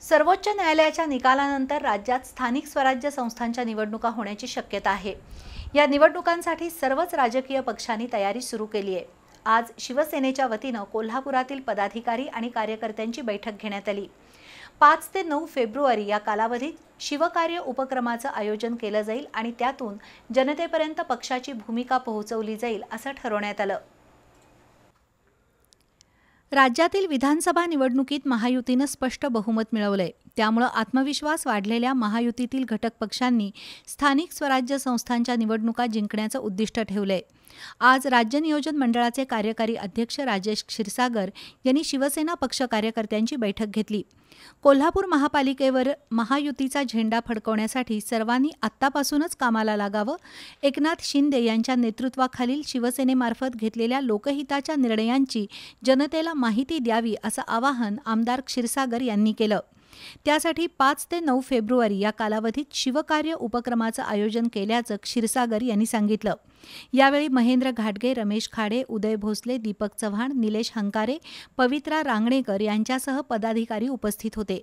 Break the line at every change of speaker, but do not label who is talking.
सर्वोच्च न्यायालयाच्या निकालानंतर राज्यात स्थानिक स्वराज्य संस्थांच्या निवडणुका होण्याची शक्यता आहे। या निवडणुकांसाठी सर्वच राजकीय पक्षांनी तयारी सुरू केली आहे। आज शिवसेनेच्या वतीने कोल्हापुरातील पदाधिकारी आणि कार्यकर्त्यांची बैठक घेण्यात आली। 5 ते 9 फेब्रुवारी या कालावधीत शिवकार्य उपक्रमाचे आयोजन केले जाईल आणि त्यातून जनतेपर्यंत पक्षाची भूमिका पोहोचवली जाईल असं ठरवण्यात आलं। राज्यातील विधानसभा निवडणुकीत महायुतीने स्पष्ट बहुमत मिळवले, त्यामुळे आत्मविश्वास वाढलेल्या महायुतीतील घटक पक्षांनी स्थानिक स्वराज्य संस्थांच्या निवडणुका जिंकण्याचे उद्दिष्ट ठेवले। आज राज्य नियोजन मंडळाचे कार्यकारी अध्यक्ष राजेश क्षीरसागर यांनी शिवसेना पक्ष कार्यकर्त्यांची बैठक घेतली। कोल्हापूर महापालिकेवर महायुतीचा झेंडा फडकवण्यासाठी सर्वांनी आत्तापासूनच कामाला लागावं, एकनाथ शिंदे यांच्या नेतृत्वाखालील शिवसेनेमार्फत घेतलेल्या लोकहिताच्या निर्णयांची जनतेला माहिती द्यावी असं आवाहन आमदार क्षीरसागर यांनी केलं। त्यासाठी 5 ते 9 फेब्रुवारी या कालावधीत शिवकार्य उपक्रमाचे आयोजन केल्याचं क्षीरसागर यांनी सांगितलं। यावेळी महेंद्र घाटगे, रमेश खाडे, उदय भोसले, दीपक चव्हाण, निलेश हंकारे, पवित्रा रांगणेकर यांच्यासह पदाधिकारी उपस्थित होते।